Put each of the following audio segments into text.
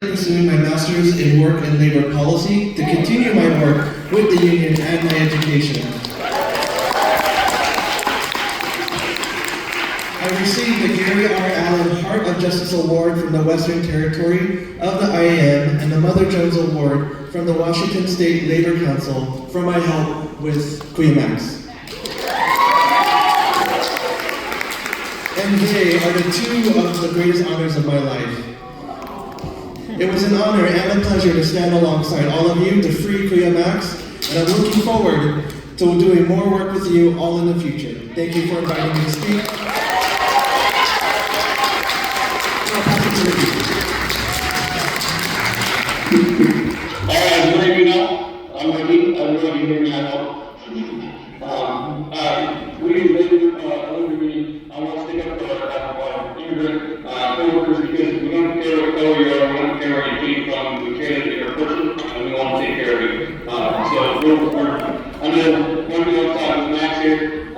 Pursuing my master's in work and labor policy to continue my work with the union and my education. I received the Gary R. Allen Heart of Justice Award from the Western Territory of the IAM and the Mother Jones Award from the Washington State Labor Council for my help with ICHRP-US. And they are the two of the greatest honors of my life. It was an honor and a pleasure to stand alongside all of you to free ICHRP-US, and I'm looking forward to doing more work with you all in the future. Thank you for inviting me to speak. I'll pass it to Ricky. As many of you know, I'm Ricky. I'm really here now. I want to stick up for immigrant co-workers because we don't care what color you are, we don't care where you came from, we care that you're a person, and we want to take care of you. I'm going to go outside with Max here. I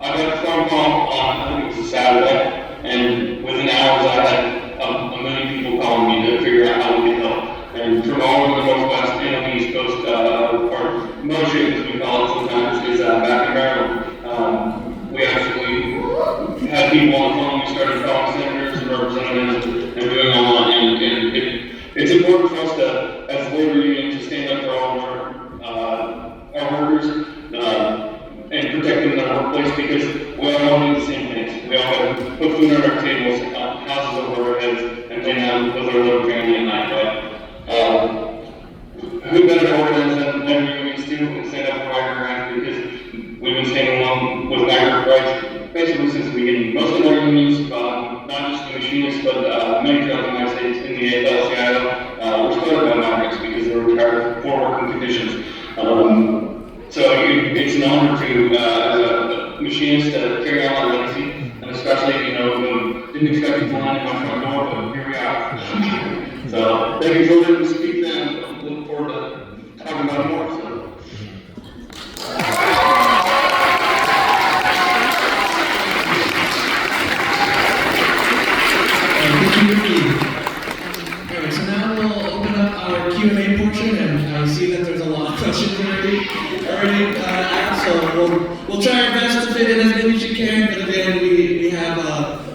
got a phone call on, I think it was a Saturday, and within hours I had a million people calling me to figure out how we could help. And from all over the Northwest and the East Coast, or motion as we call it sometimes, is back in Maryland. We actually had people on the phone. We started calling senators and representatives and doing all that. And it's important for us to, as a labor union, to stand up for all of our workers and protect them in their workplace because we all need the same things. We all have to put food on our tables, houses over our heads, and lay down with our little family at night. Who better organize than unions too and stand up for migrant rights because we've been standing along with migrant rights basically since the beginning. Most of our unions, not just the machinists, but many throughout the United States in the AFL-CIO, were started by migrants because they were tired of poor working conditions. So it's an honor to, as a machinist, to carry on our legacy, and especially, didn't expect to find in my front door, but here we are. So thank you for letting me speak then. I look forward to talking about it more. Alright, so now we'll open up our Q&A portion, and I see that there's a lot of questions already asked, so we'll try our best to fit in as many as you can, but again, we have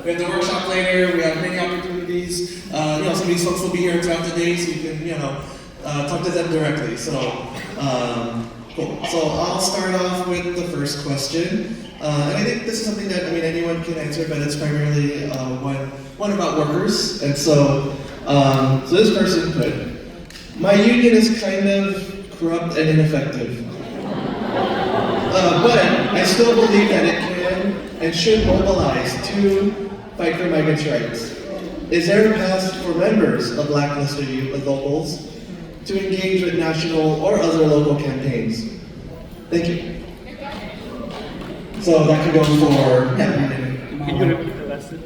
the workshop later, we have many opportunities, some of these folks will be here throughout the day, so you can, talk to them directly, so, cool. So I'll start off with the first question, and I think this is something that, anyone can answer, but it's primarily one about workers, and so this person put, my union is kind of corrupt and ineffective, but I still believe that it can and should mobilize to fight for migrants' rights. Is there a path for members of blacklisted locals to engage with national or other local campaigns? Thank you. So that could go for, Can you repeat the lesson?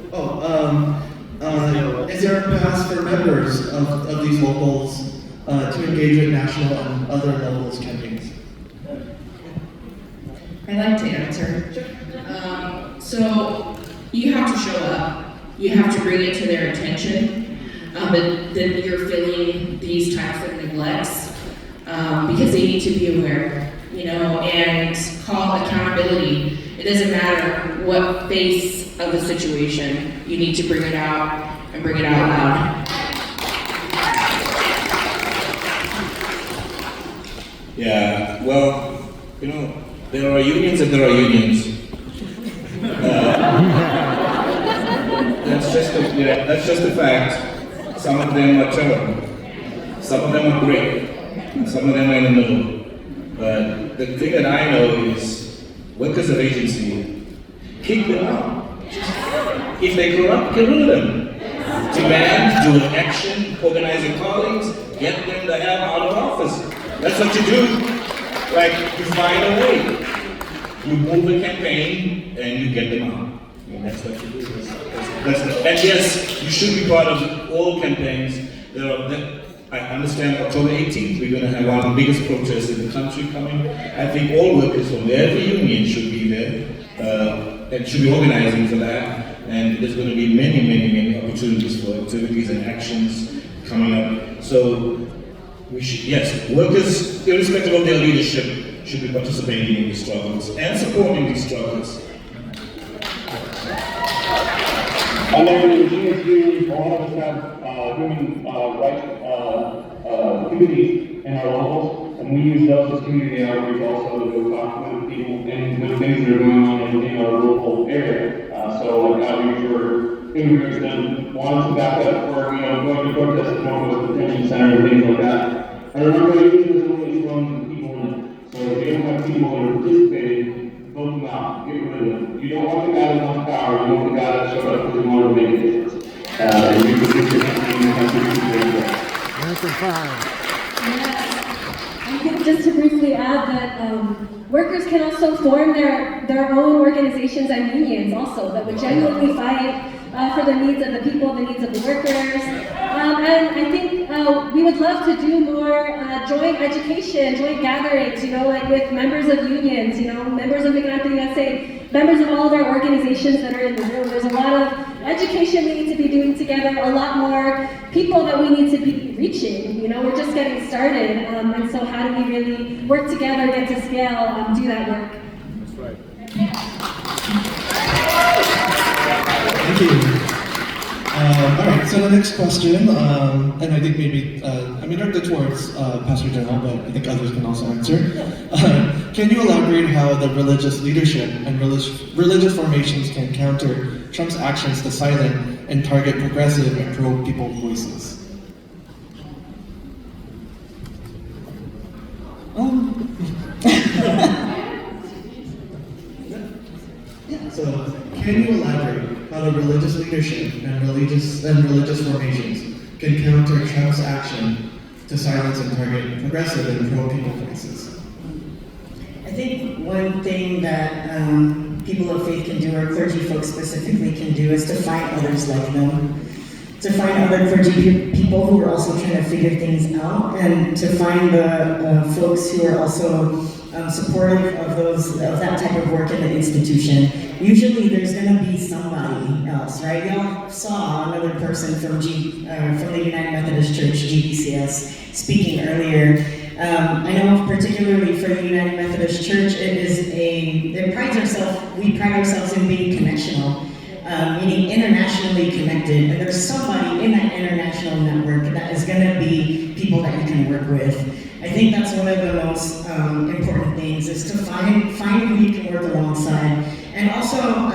Is there a path for members of these locals to engage with national and other locals campaigns? I'd like to answer. So you have to show up. You have to bring it to their attention that you're feeling these types of neglects because they need to be aware, and call accountability. It doesn't matter what phase of the situation, you need to bring it out and bring it out loud. Yeah, well, there are unions and there are unions. That's just a fact. Some of them are terrible. Some of them are great. And some of them are in the middle. But the thing that I know is workers of agency, kick them out. If they corrupt, get rid of them. Demand, do an action, organize your colleagues, get them the hell out of office. That's what you do. You find a way. You move a campaign and you get them out. And that's what you do. And yes, you should be part of all campaigns. I understand October 18th, we're going to have one of the biggest protests in the country coming. I think all workers from every union should be there and should be organizing for that. And there's going to be many opportunities for activities and actions coming up. So we should, yes, workers, irrespective of their leadership, should be participating in these struggles and supporting these struggles. I know in the GSU, all of us have women rights committees in our locals, and we use those as community outreach also to talk with people and the things that are going on in our local area. So like outreach for immigrants that want to back up for going to protest at Northwest Detention Center and things like that. And remember, there's only as long as people in it. So if you don't have people that are participating, vote them out, get rid of them. You don't want the guy that wants power, you want the guy that showed up because he wanted to make a difference. And you can get your country in the country I think just to briefly add that workers can also form their own organizations and unions also that would genuinely fight for the needs of the people, the needs of the workers. And I think we would love to do more joint education, joint gatherings, like with members of unions, members of ICHRP-US, members of all of our organizations that are in the room. There's a lot of education we need to be doing together, a lot more people that we need to be reaching. We're just getting started. And so how do we really work together, get to scale, do that work? That's right. Thank you. All right, so the next question, and I think maybe, directed towards Pastor General, but I think others can also answer. Can you elaborate how the religious leadership and religious formations can counter Trump's actions to silence and target progressive and pro-people voices? So, can you elaborate how the religious leadership and religious formations can counter Trump's action to silence and target progressive and pro-people voices? I think one thing that people of faith can do, or clergy folks specifically can do, is to find others like them. To find other clergy people who are also trying to figure things out, and to find the folks who are also supportive of that type of work in the institution. Usually there's going to be somebody else, right? Y'all saw another person from the United Methodist Church, GBCS, speaking earlier. I know particularly for the United Methodist Church, we pride ourselves in being connectional, meaning internationally connected. And there's somebody in that international network that is going to be people that you can work with. I think that's one of the most important things, is to find who you can work alongside. And also,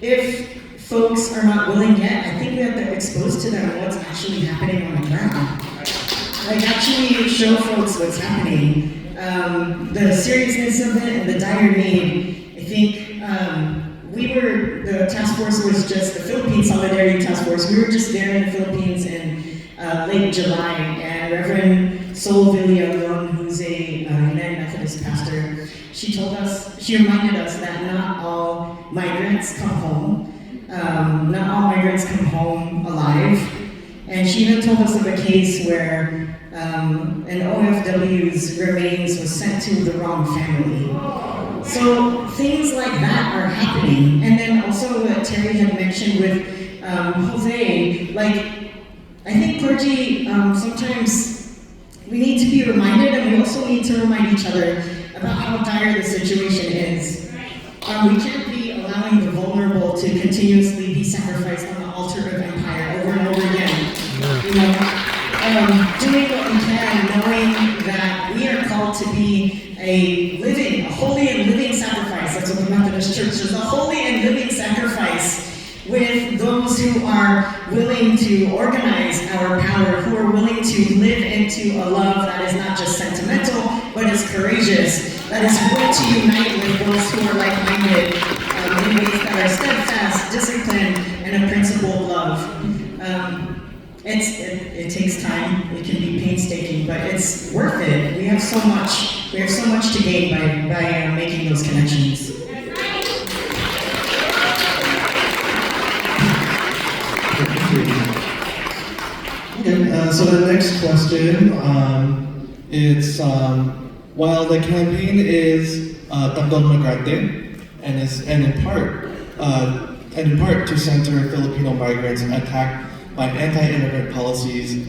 if folks are not willing yet, I think we have to expose to them what's actually happening on the ground. Like, actually show folks what's happening. The seriousness of it and the dire need. I think the task force was just the Philippine Solidarity Task Force. We were just there in the Philippines in late July, and Reverend Sol Villalon, who's a United Methodist pastor, she reminded us that not all migrants come home. Not all migrants come home alive. And she even told us of a case where an OFW's remains was sent to the wrong family. So things like that are happening. And then also what Terry had mentioned with Jose, I think clergy, sometimes we need to be reminded, and we also need to remind each other about how dire the situation is. We can't be allowing the vulnerable to continuously be sacrificed on the altar of empire over and over again. Doing what we can, knowing that we are called to be a holy and living sacrifice. That's what the Methodist Church is, a holy and living sacrifice, with those who are willing to organize our power, who are willing to live into a love that is not just sentimental, but is courageous, that is willing to unite with those who are like-minded in ways that are steadfast, disciplined, and a principled love. It takes time, it can be painstaking, but it's worth it. We have so much to gain by making those connections. Okay, so the next question, it's while the campaign is Tanggol Migrante, and in part to center Filipino migrants by anti-immigrant policies.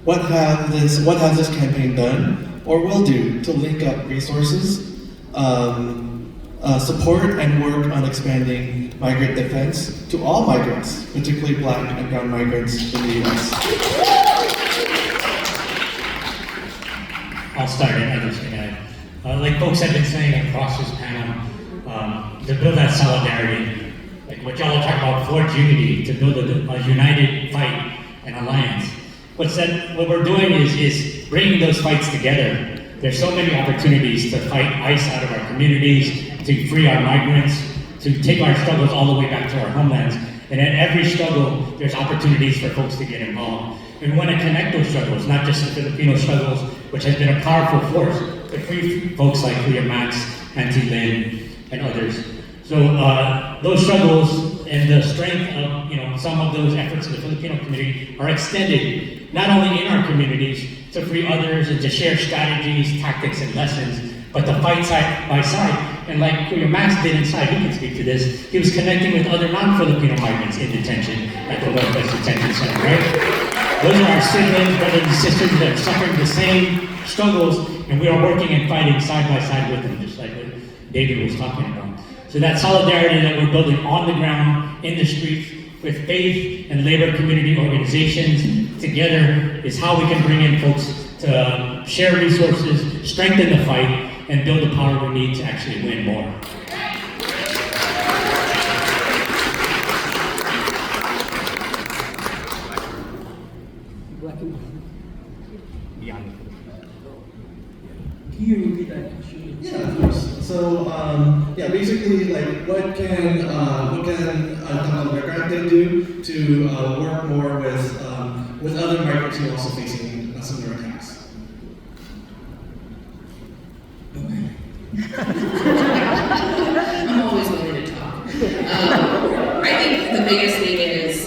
What has this campaign done or will do to link up resources, support and work on expanding migrant defense to all migrants, particularly Black and brown migrants in the U.S.? I'll start and others can add. Like folks have been saying across this panel, to build that solidarity, like what y'all are talking about, forge unity, to build a united fight and alliance. What we're doing is bringing those fights together. There's so many opportunities to fight ICE out of our communities, to free our migrants, to take our struggles all the way back to our homelands. And at every struggle, there's opportunities for folks to get involved. And we want to connect those struggles, not just the Filipino struggles, which has been a powerful force to free folks like Kuya Max, Auntie Lynn, and others. So those struggles and the strength of some of those efforts of the Filipino community are extended not only in our communities to free others and to share strategies, tactics, and lessons, but to fight side by side. And like Kuya Max did inside, he can speak to this, he was connecting with other non-Filipino migrants in detention at the Northwest Detention Center, right? Those are our siblings, brothers and sisters that are suffering the same struggles, and we are working and fighting side by side with them, just like what David was talking about. So that solidarity that we're building on the ground, in the streets, with faith and labor community organizations together is how we can bring in folks to share resources, strengthen the fight, and build the power we need to actually win more. Can you repeat that question? Yeah, of course. So, basically, like, what can Videographer do to work more with other migrants who are also facing similar attacks? I'm always willing to talk. I think the biggest thing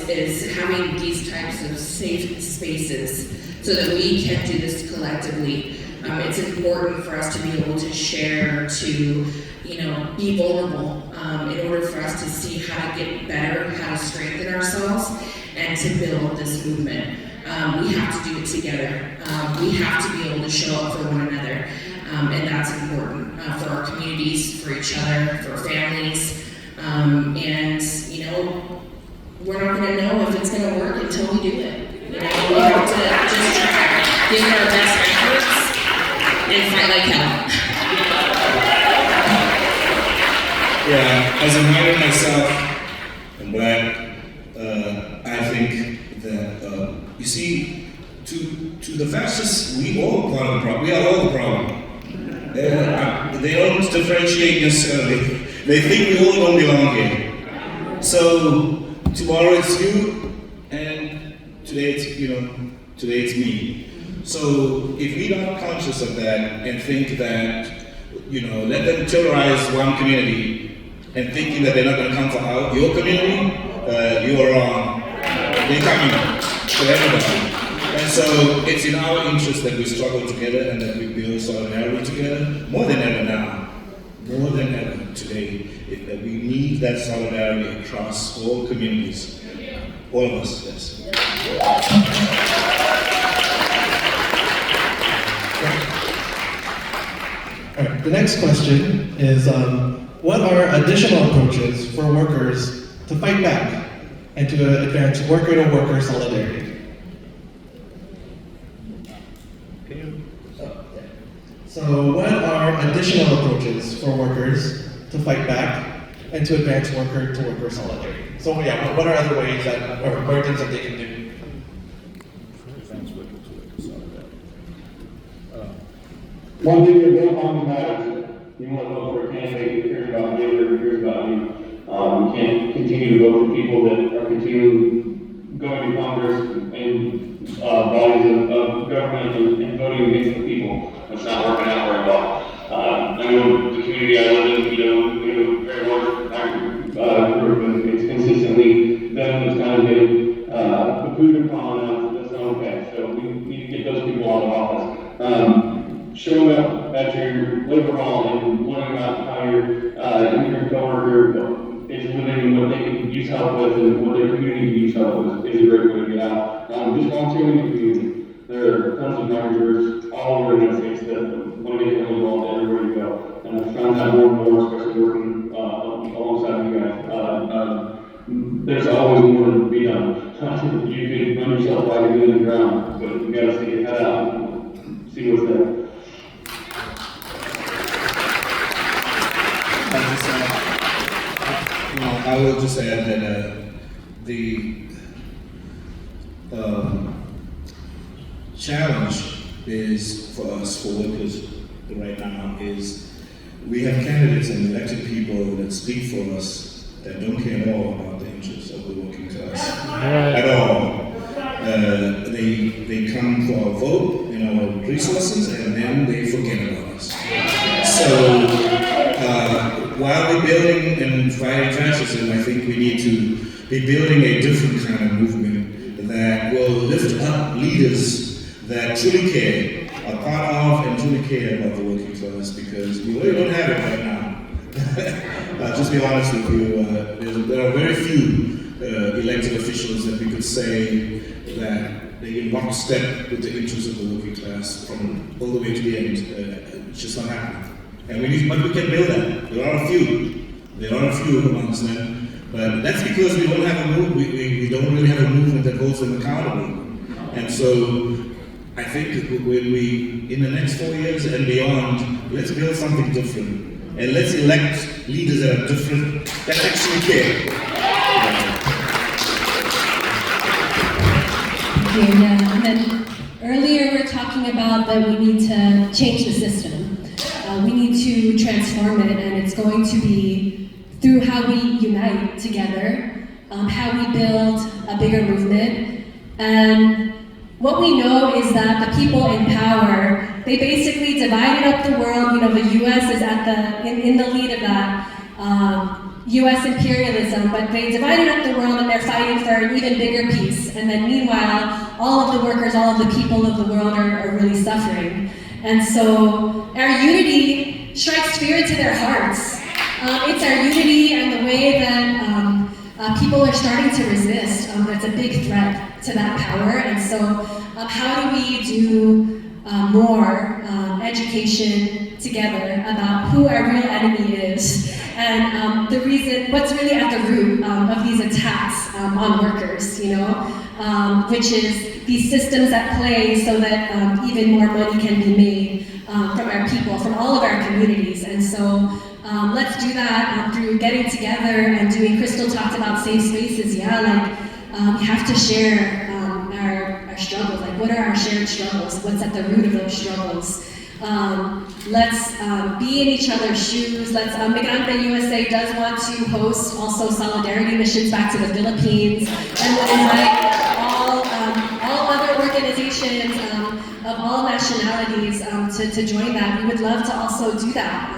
is having these types of safe spaces so that we can do this collectively. It's important for us to be able to share, to be vulnerable in order for us to see how to get better, how to strengthen ourselves, and to build this movement. We have to do it together. We have to be able to show up for one another, and that's important for our communities, for each other, for families, and we're not going to know if it's going to work until we do it. We have to just try, give it our best efforts, and fight like hell. Yeah, as a migrant myself and Black, I think that you see, to the fascists, we all part of the problem. We are all the problem. They don't differentiate necessarily. They think we all don't belong here. So tomorrow it's you, and today it's me. So if we're not conscious of that and think that, let them terrorize one community and thinking that they're not going to come for your community, you are wrong. They're coming for everybody. And so it's in our interest that we struggle together and that we build solidarity together, more than ever now, more than ever today, that we need that solidarity across all communities, all of us, yes. All right, the next question is, what are additional approaches for workers to fight back and to advance worker-to-worker solidarity? So what are additional approaches for workers to fight back and to advance worker-to-worker solidarity? So yeah, what are other ways that, or what are things that they can do? One thing that don't always matter, you want to vote for a candidate who cares about labor, who cares about you. You can't continue to vote for people that are continuing going to Congress and bodies of government and voting against the people. It's not working out very well. I know the community I live in, very large group, and it's consistently them that's kind of getting put upon that's not okay. So we need to get those people out of office. Showing up at your labor hall and learning about how your coworker is living, what they can use help with, and what their community can use help with is a great way to go. figure it out. Just volunteering in the community. There are tons of young groups all over the United States that want to get involved everywhere you go. And I've found that more and more, especially working alongside you guys. There's always more to be done. You can run yourself like a in the ground, but you gotta stick your head out and see what's there. I will just add that the challenge is for us, for workers right now, is we have candidates and elected people that speak for us that don't care at all about the interests of the working class at all. They come for our vote and our resources, and then they forget about us. So while we're building and fighting fascism, I think we need to be building a different kind of movement that will lift up leaders that truly care, are part of and truly care about the working class, because we really don't have it right now. Just be honest with you, there are very few elected officials that we could say that they're in lockstep with the interests of the working class from all the way to the end. It's just not happening. And but we can build that. There are a few amongst them, but that's because we don't have a movement. We don't really have a movement that holds them accountable. And so I think when we, in the next 4 years and beyond, let's build something different. And let's elect leaders that are different, that actually care. Yeah, and then earlier we were talking about that we need to change the system. We need to transform it, and it's going to be through how we unite together, how we build a bigger movement. And what we know is that the people in power, they basically divided up the world. You know, the U.S. is at in the lead of that. U.S. imperialism, but they divided up the world and they're fighting for an even bigger peace. And then meanwhile, all of the workers, all of the people of the world are really suffering. And so our unity strikes fear to their hearts. It's our unity and the way that people are starting to resist that's a big threat to that power. And so how do we do more education together about who our real enemy is and the reason, what's really at the root of these attacks on workers, you know, which is these systems at play so that even more money can be made from our people, from all of our communities. And so let's do that through getting together and doing, Crystal talked about safe spaces, yeah, like we have to share our struggles, like what are our shared struggles, what's at the root of those struggles. Let's be in each other's shoes. Migrante USA does want to host also solidarity missions back to the Philippines, and would invite all other organizations of all nationalities to join that. We would love to also do that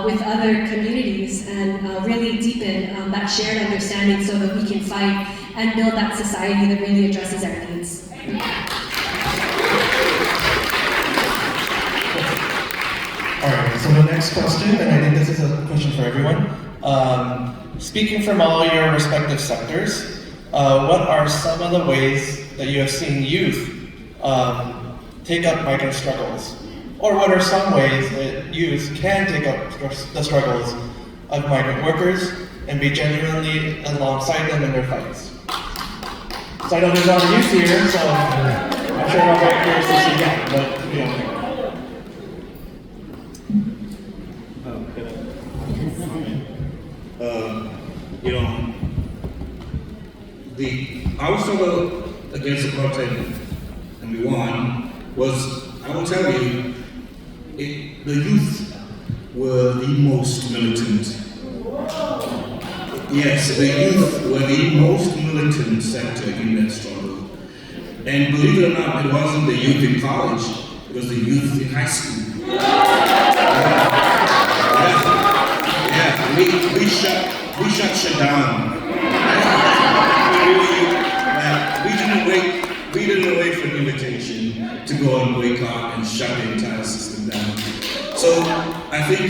with other communities and really deepen that shared understanding so that we can fight and build that society that really addresses our needs. All right, so the next question, and I think this is a question for everyone. Speaking from all your respective sectors, what are some of the ways that you have seen youth take up migrant struggles? Or what are some ways that youth can take up the struggles of migrant workers and be genuinely alongside them in their fights? So I know there's a lot of youth here, so I'm sure I'm very curious to see that, but you know. You know, our struggle against apartheid, and we won, was, I will tell you, the youth were the most militant. Yes, the youth were the most militant sector in that struggle. And believe it or not, it wasn't the youth in college, it was the youth in high school. We shut shit down. We didn't wait for an invitation to go and wake up and shut the entire system down. So I think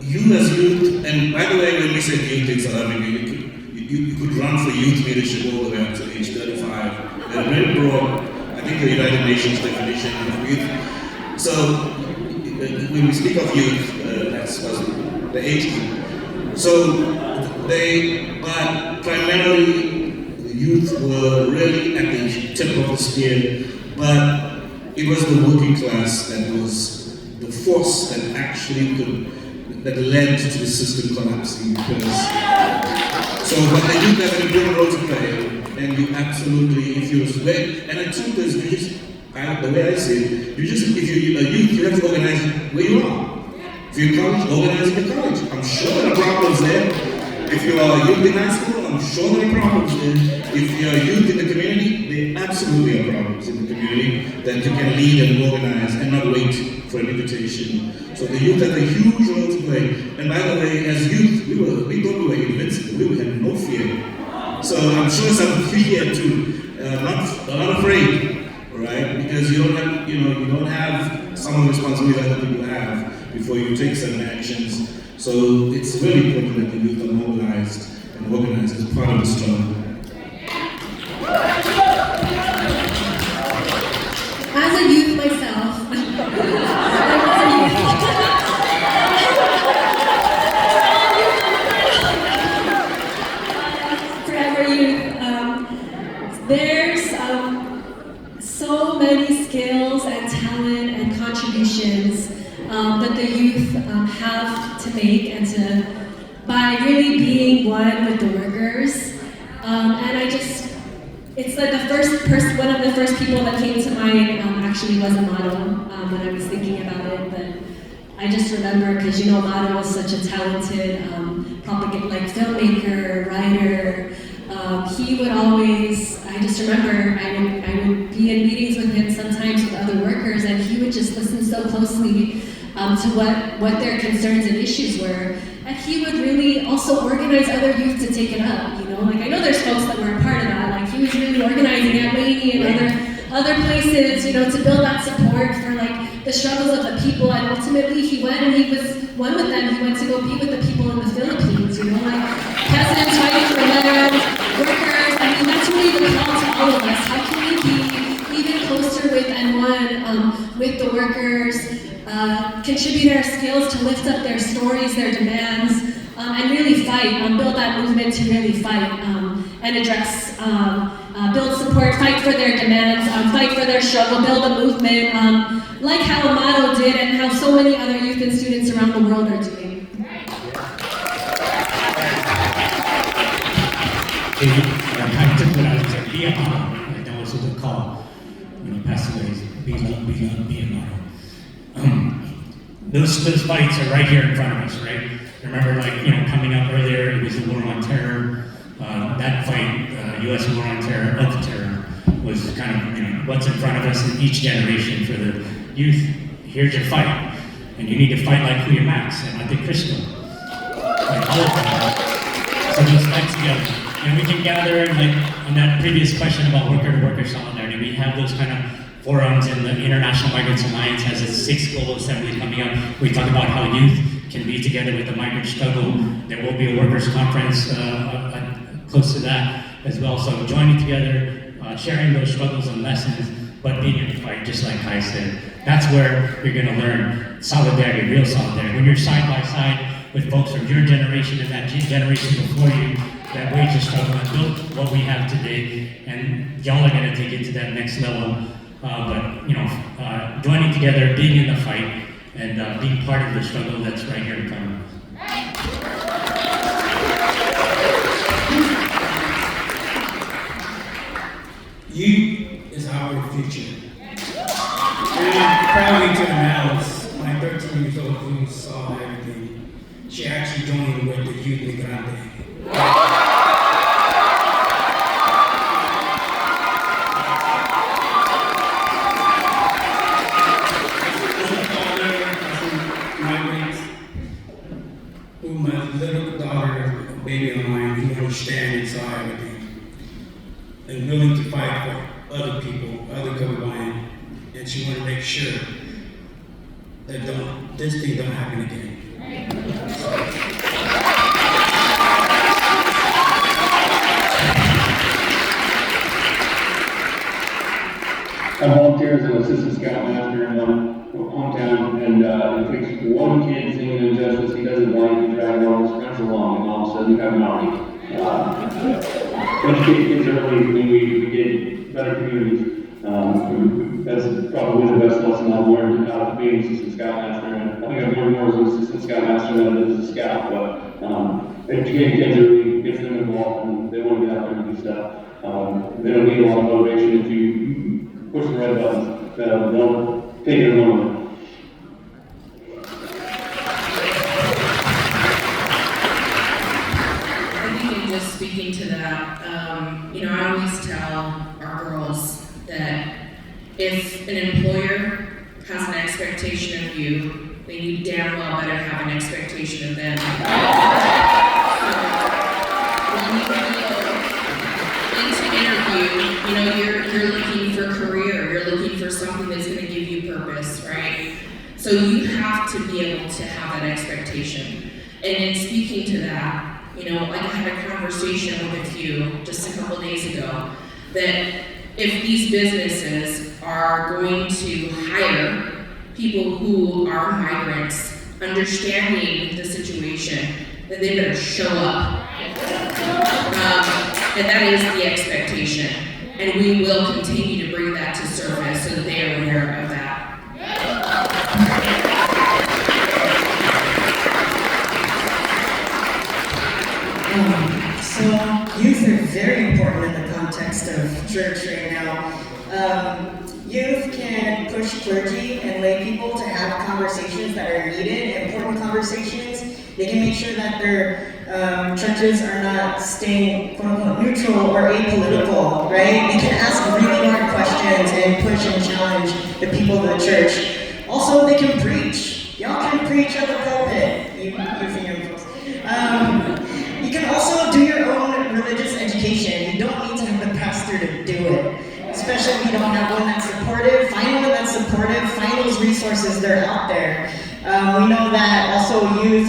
you as youth, and by the way, when we say youth in South Africa, you could run for youth leadership all the way up to age 35. They're very broad, I think the United Nations definition of youth. So when we speak of youth, that's the age group. So but primarily the youth were really at the tip of the spear, but it was the working class that was the force that actually that led to the system collapsing. But the youth have an important role to play, and you absolutely, if you're and the truth is, the way I see it, if you're a youth, you have to organize where you are. If you're in college, organize in your college. I'm sure there are problems there. If you are a youth in high school, I'm sure there are problems there. If you're a youth in the community, there absolutely are problems in the community that you can lead and organize and not wait for an invitation. So the youth have a huge role to play. And by the way, as youth, we thought we were invincible. We had no fear. So I'm sure some fear too, not afraid, right? Because you don't have some of the responsibility other people have before you take certain actions. So it's really important that the youth are mobilized and organized as part of the struggle. As a youth myself, forever youth, there's so many skills and talent and contributions that the youth have to make, and by really being one with the workers. It's like one of the first people that came to mind actually was Amato when I was thinking about it. But I just remember, because Amato was such a talented filmmaker, writer. He would always, I just remember, I would be in meetings with him sometimes with other workers, and he would just listen so closely to what their concerns and issues were. And he would really also organize other youth to take it up, I know there's folks that were a part of that, he was really organizing at Laney and other places, to build that support for the struggles of the people. And ultimately he went and he was one with them. He went to go be with the people in the Philippines, presidents fighting for land, workers. That's really the call to all of us. How can we be even closer with and one with the workers, contribute our skills to lift up their stories, their demands, and really fight, build that movement to really fight and address, build support, fight for their demands, fight for their struggle, build a movement, like how Amato did and how so many other youth and students around the world are doing. I took what I was like, be Amato. That was what they call when he passed away. Be Amato. Those fights are right here in front of us, right? Remember, coming up earlier, it was the war on terror. That fight, U.S. war on terror, of terror, was kind of, what's in front of us in each generation for the youth. Here's your fight. And you need to fight like Kuya Max and Ate Crystal. All of them. So let's fight together. And we can gather, on that previous question about worker-to-worker solidarity, we have those kind of forums, and the International Migrants Alliance has its 6th Global Assembly coming up. We talk about how youth can be together with the migrant struggle. There will be a workers' conference close to that as well. So joining together, sharing those struggles and lessons, but being in the fight, just like Kai said. That's where you're going to learn solidarity, real solidarity. When you're side by side with folks from your generation and that generation before you, that wage of struggle and built what we have today, and y'all are going to take it to that next level. Joining together, being in the fight, and being part of the struggle that's right here in front of us. Youth is our future. And proudly to announce, my 13 years old who saw everything, she actually joined with the Youth Migrante. My little daughter, baby of mine, who understands and saw everything, and willing to fight for other people, other colorblind, and she wanted to make sure that this thing don't happen again. I volunteer as an assistant scoutmaster in my hometown, and it takes one kid singing injustice he doesn't like to drag all his friends along, and all of a sudden you have an army. Educate kids early, and we get better communities. That's probably the best lesson I've learned out of being an assistant scoutmaster. And I think I've learned more as an assistant scoutmaster than I did as a scout, but educating kids early gets them involved, and they want to get out there and do stuff. They don't need a lot of motivation if you push the red buttons. They'll take it along. I think in just speaking to that, I always tell our girls that if an employer has an expectation of you, then you damn well better have an expectation of them. So when you go into interview, you're looking for career, you're looking for something that's going to give you purpose, right? So you have to be able to have that expectation. And in speaking to that, I had a conversation with a few just a couple days ago that if these businesses are going to hire people who are migrants, understanding the situation, then they better show up. And that is the expectation. And we will continue to bring that to surface so that they are aware of that. So youth are very important in the context of church right now. Youth can push clergy and lay people to have conversations that are needed, important conversations. They can make sure that their churches are not staying quote-unquote neutral or apolitical, right? They can ask really hard questions and push and challenge the people of the church. Also, they can preach. Y'all can preach at the pulpit. You You can also do your own religious education. You don't need to have the pastor to do it. Especially if you don't have one that's supportive. Find one that's supportive. Find those resources, they're out there. We know that also youth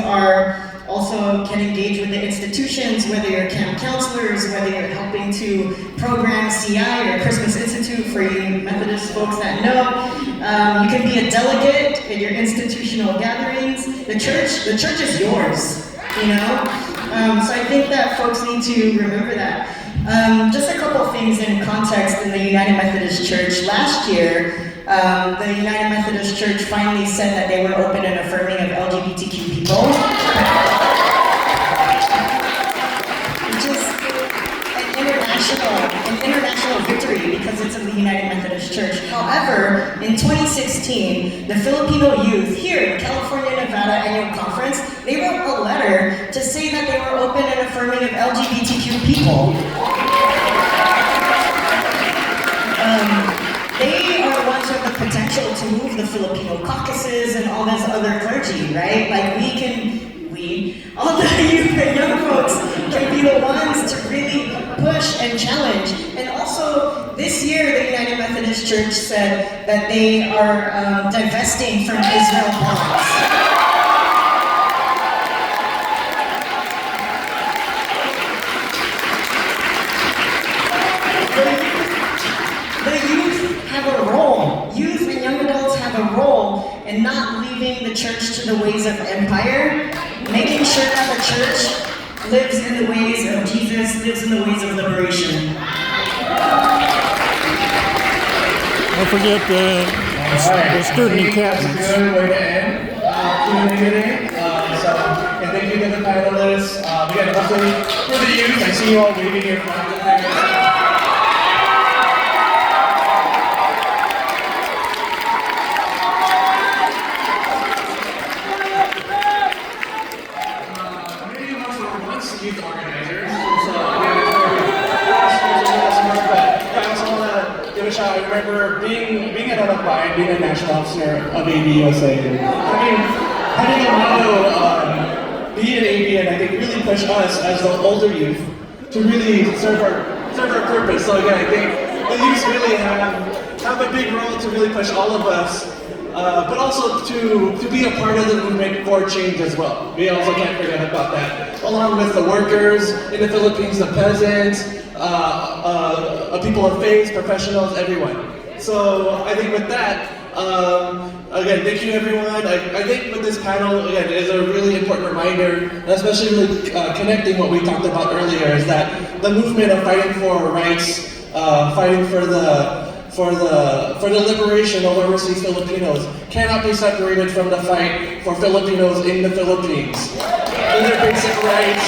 can engage with the institutions, whether you're camp counselors, whether you're helping to program CI or Christmas Institute for you Methodist folks that know. You can be a delegate at your institutional gatherings. The church is yours. So I think that folks need to remember that. Just a couple things in context in the United Methodist Church. Last year, the United Methodist Church finally said that they were open and affirming of LGBTQ people, which is an international victory because it's in the United Methodist Church. However, in 2016, the Filipino youth here in California, Nevada Annual Conference, they wrote a letter to say that they were open and affirming of LGBTQ people. They are the ones who have the potential to move the Filipino caucuses and all this other clergy, right? Like all the youth and young folks can be the ones to really push and challenge. And also, this year, the United Methodist Church said that they are divesting from Israel bonds. Youth and young adults have a role in not leaving the church to the ways of empire, making sure that the church lives in the ways of Jesus, lives in the ways of liberation. Don't forget the student encampments. That's a good way to end Q&A today. And thank you to the panelists. Again, hopefully for the youth, I see you all waving your flags there. Youth organizers, so I also want to give a shout out. I remember being at Alabama, being a national officer of ICHRP-USA, having a motto, be an AB, and I think really push us as the older youth to really serve our purpose. So again, I think the youth really have a big role to really push all of us. But also to be a part of the movement for change as well. We also can't forget about that. Along with the workers in the Philippines, the peasants, people of faith, professionals, everyone. So I think with that, again, thank you everyone. I think with this panel, again, is a really important reminder, and especially really connecting what we talked about earlier, is that the movement of fighting for rights, fighting for the liberation of overseas Filipinos cannot be separated from the fight for Filipinos in the Philippines. For their basic rights,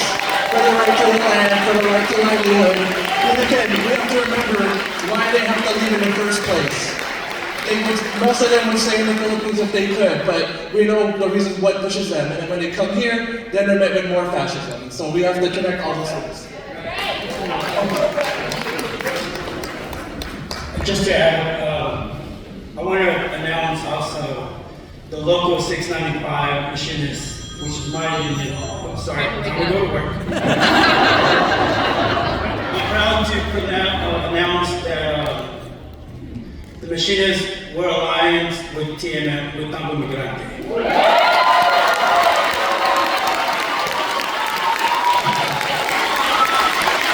for the right to the land, for the right to livelihood. And again, we have to remember why they have to leave in the first place. Most of them would stay in the Philippines if they could, but we know the reason what pushes them. And when they come here, then they're met with more fascism. So we have to connect all those things. Just to add, I want to announce also the local 695 machinists, which is my union. I'm sorry, I'm going to go to work. I'm proud to announce that the machinists were aligned with TMM, with Tambo Migrante.